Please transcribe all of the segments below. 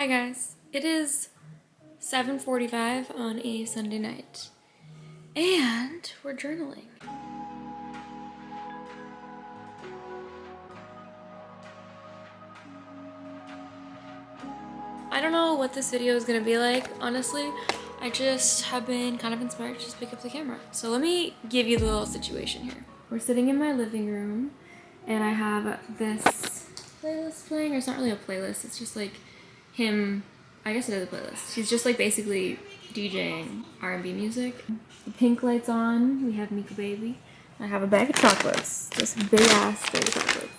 Hi guys, it is 7:45 on a Sunday night, and we're journaling. I don't know what this video is gonna be like, honestly. I just have been kind of inspired to just pick up the camera. So let me give you the little situation here. We're sitting in my living room, and I have this playlist playing, or it's not really a playlist, it's just like him, I guess it is a playlist. He's just like basically DJing R&B music. The pink light's on, we have Mika Baby. I have a bag of chocolates, this big ass bag of chocolates.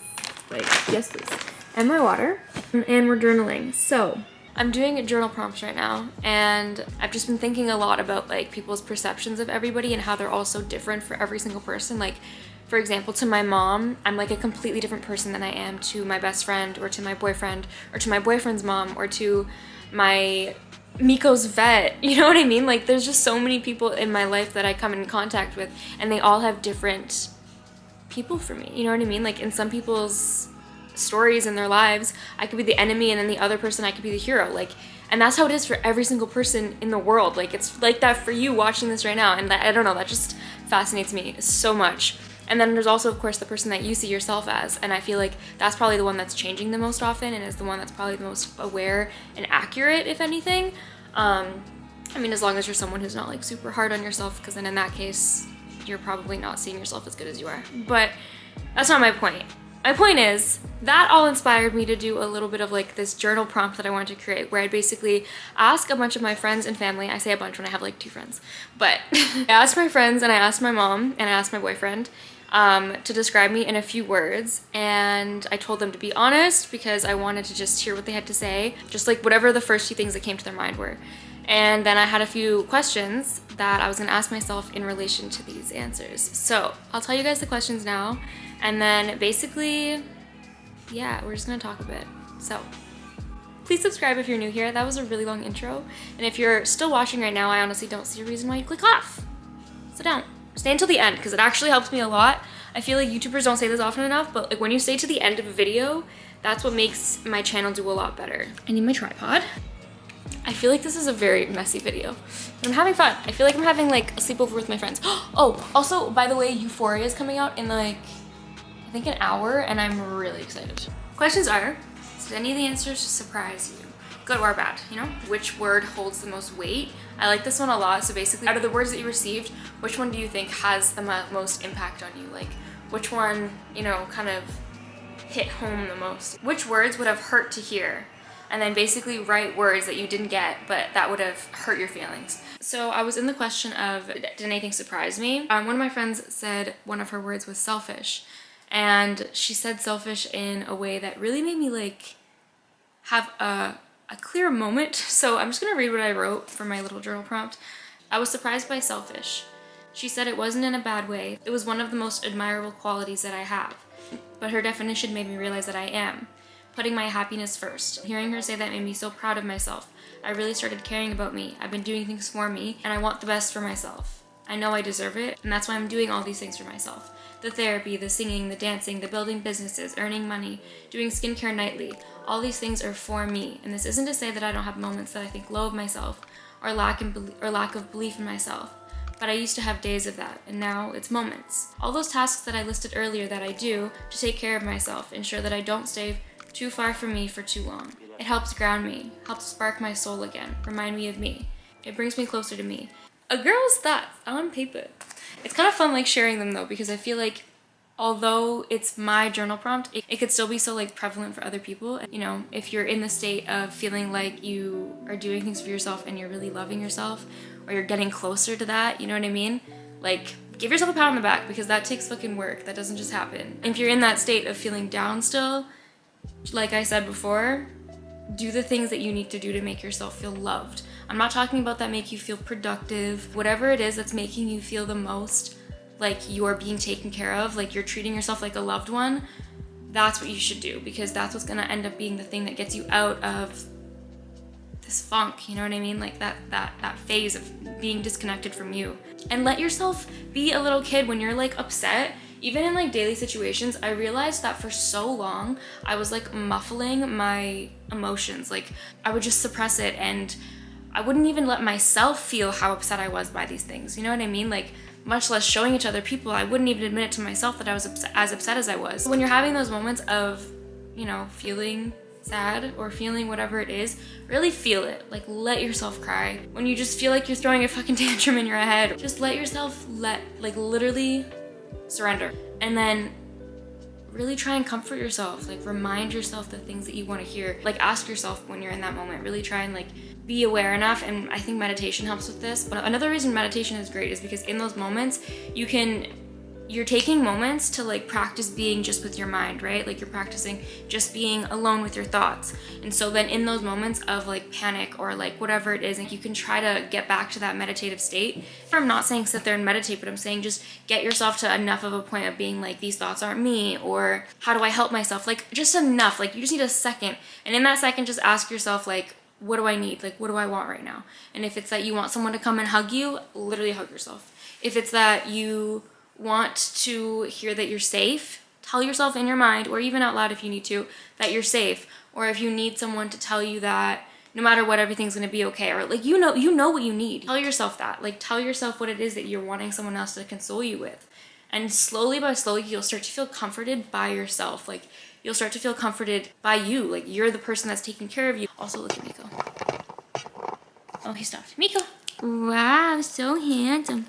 Like, yes please. And my water, and we're journaling. So, I'm doing journal prompts right now, and I've just been thinking a lot about like people's perceptions of everybody and how they're all so different for every single person. Like, for example, to my mom, I'm like a completely different person than I am to my best friend, or to my boyfriend, or to my boyfriend's mom, or to my Miko's vet. You know what I mean? Like, there's just so many people in my life that I come in contact with, and they all have different people for me. You know what I mean? Like, in some people's stories in their lives, I could be the enemy, and then the other person I could be the hero. Like, and that's how it is for every single person in the world. Like, it's like that for you watching this right now, and I don't know, that just fascinates me so much. And then there's also, of course, the person that you see yourself as, and I feel like that's probably the one that's changing the most often, and is the one that's probably the most aware and accurate, if anything. I mean, as long as you're someone who's not like super hard on yourself, because then in that case, you're probably not seeing yourself as good as you are. But that's not my point. My point is, that all inspired me to do a little bit of like this journal prompt that I wanted to create, where I'd basically ask a bunch of my friends and family. I say a bunch when I have like 2 friends, but I asked my friends, and I asked my mom, and I asked my boyfriend to describe me in a few words, and I told them to be honest because I wanted to just hear what they had to say, just like whatever the first few things that came to their mind were. And then I had a few questions that I was gonna ask myself in relation to these answers. So I'll tell you guys the questions now, and then basically, yeah, we're just gonna talk a bit. So please subscribe if you're new here. That was a really long intro. And if you're still watching right now, I honestly don't see a reason why you click off. So don't. Stay until the end, because it actually helps me a lot. I feel like YouTubers don't say this often enough, but like when you stay to the end of a video, that's what makes my channel do a lot better. I need my tripod. I feel like this is a very messy video, but I'm having fun. I feel like I'm having like a sleepover with my friends. Oh, also, by the way, Euphoria is coming out in like, I think an hour, and I'm really excited. Questions are, did any of the answers surprise you? Good or bad, you know? Which word holds the most weight? I like this one a lot. So basically, out of the words that you received, which one do you think has the most impact on you? Like, which one, you know, kind of hit home the most? Which words would have hurt to hear? And then basically write words that you didn't get, but that would have hurt your feelings. So I was in the question of, did anything surprise me? One of my friends said one of her words was selfish. And she said selfish in a way that really made me like have a clear moment. So I'm just gonna read what I wrote for my little journal prompt. I was surprised by selfish. She said it wasn't in a bad way. It was one of the most admirable qualities that I have. But her definition made me realize that I am. Putting my happiness first. Hearing her say that made me so proud of myself. I really started caring about me. I've been doing things for me, and I want the best for myself. I know I deserve it, and that's why I'm doing all these things for myself. The therapy, the singing, the dancing, the building businesses, earning money, doing skincare nightly. All these things are for me, and this isn't to say that I don't have moments that I think low of myself or lack of belief in myself. But I used to have days of that, and now it's moments. All those tasks that I listed earlier that I do to take care of myself, ensure that I don't stay too far from me for too long. It helps ground me, helps spark my soul again, remind me of me. It brings me closer to me. A girl's thoughts on paper. It's kind of fun like sharing them though, because I feel like although it's my journal prompt, it could still be so like prevalent for other people. You know, if you're in the state of feeling like you are doing things for yourself and you're really loving yourself, or you're getting closer to that, you know what I mean? Like, give yourself a pat on the back, because that takes fucking work. That doesn't just happen. If you're in that state of feeling down still, like I said before, do the things that you need to do to make yourself feel loved. I'm not talking about that make you feel productive. Whatever it is that's making you feel the most like you're being taken care of, like you're treating yourself like a loved one, that's what you should do, because that's what's gonna end up being the thing that gets you out of this funk, you know what I mean? Like that phase of being disconnected from you. And let yourself be a little kid when you're like upset. Even in like daily situations, I realized that for so long, I was like muffling my emotions. Like I would just suppress it, and I wouldn't even let myself feel how upset I was by these things. You know what I mean? Like much less showing it to other people. I wouldn't even admit it to myself that I was as upset as I was. When you're having those moments of, you know, feeling sad or feeling whatever it is, really feel it. Like let yourself cry. When you just feel like you're throwing a fucking tantrum in your head, just let yourself like literally surrender. And then really try and comfort yourself. Like remind yourself the things that you want to hear. Like ask yourself when you're in that moment, really try and like be aware enough. And I think meditation helps with this. But another reason meditation is great is because in those moments you're taking moments to like practice being just with your mind, right? Like you're practicing just being alone with your thoughts. And so then in those moments of like panic or like whatever it is, like you can try to get back to that meditative state. I'm not saying sit there and meditate, but I'm saying just get yourself to enough of a point of being like, these thoughts aren't me, or how do I help myself? Like just enough, like you just need a second. And in that second, just ask yourself like, what do I need? Like, what do I want right now? And if it's that you want someone to come and hug you, literally hug yourself. If it's that you want to hear that you're safe, tell yourself in your mind, or even out loud if you need to, that you're safe. Or if you need someone to tell you that no matter what, everything's gonna be okay, or like you know what you need. Tell yourself that. Like tell yourself what it is that you're wanting someone else to console you with. And slowly by slowly, you'll start to feel comforted by yourself. Like you'll start to feel comforted by you. Like you're the person that's taking care of you. Also, look at Miko. Oh, he stopped. Miko! Wow, so handsome.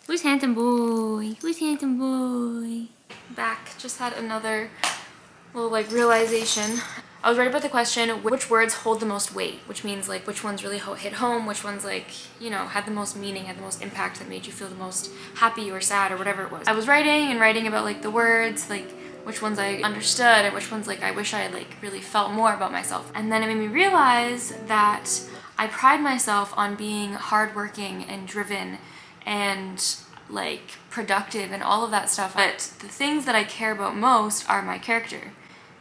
Who's handsome boy? Who's handsome boy? Back, just had another little like realization. I was writing about the question, which words hold the most weight? Which means like which ones really hit home, which ones like, you know, had the most meaning, had the most impact, that made you feel the most happy or sad or whatever it was. I was writing about like the words, like which ones I understood and which ones like I wish I had like really felt more about myself. And then it made me realize that I pride myself on being hardworking and driven and like productive and all of that stuff. But the things that I care about most are my character.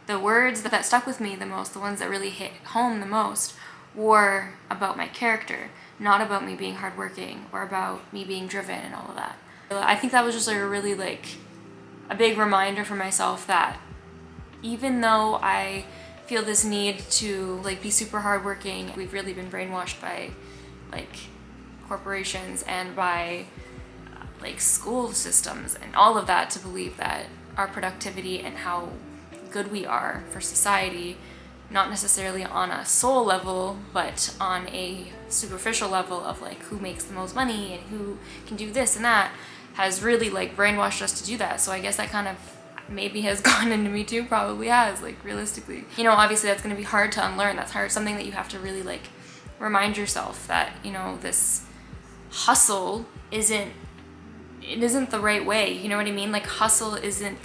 The words that stuck with me the most, the ones that really hit home the most, were about my character, not about me being hardworking or about me being driven and all of that. I think that was just like a really like a big reminder for myself that even though I feel this need to like be super hardworking, we've really been brainwashed by like corporations and by like school systems and all of that to believe that our productivity and how good we are for society, not necessarily on a soul level, but on a superficial level of like who makes the most money and who can do this and that, has really like brainwashed us to do that. So I guess that kind of maybe has gone into me too, probably has, like realistically. You know, obviously that's gonna be hard to unlearn. That's hard, something that you have to really like remind yourself that, you know, this hustle isn't the right way, you know what I mean? Like hustle isn't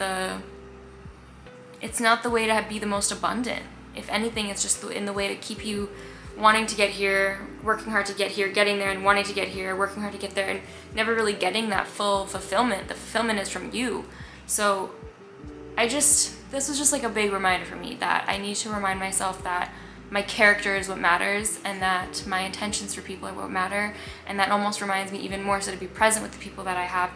it's not the way to be the most abundant. If anything, it's just in the way to keep you wanting to get here, working hard to get here, getting there and wanting to get here, working hard to get there, and never really getting that full fulfillment. The fulfillment is from you. So this was just like a big reminder for me that I need to remind myself that my character is what matters and that my intentions for people are what matter. And that almost reminds me even more so to be present with the people that I have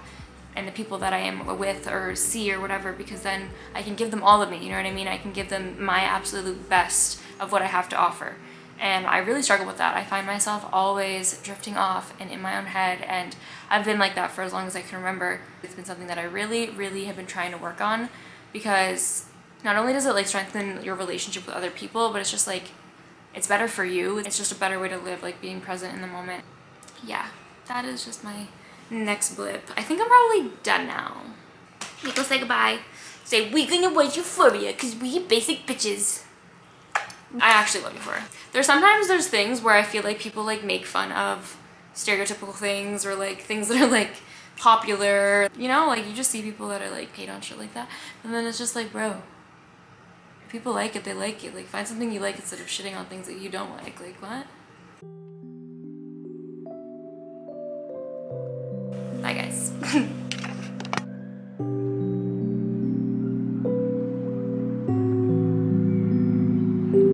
and the people that I am with or see or whatever, because then I can give them all of me, you know what I mean? I can give them my absolute best of what I have to offer. And I really struggle with that. I find myself always drifting off and in my own head, and I've been like that for as long as I can remember. It's been something that I really, really have been trying to work on, because not only does it like strengthen your relationship with other people, but it's just like, it's better for you. It's just a better way to live, like being present in the moment. Yeah, that is just my next blip. I think I'm probably done now. Miko, say goodbye. Say, we gonna watch Euphoria, cause we basic bitches. I actually love Euphoria. There's things where I feel like people like make fun of stereotypical things or like things that are like popular. You know, like you just see people that are like hate on shit like that. And then it's just like, bro, if people like it, they like it. Like find something you like instead of shitting on things that you don't like. Like what?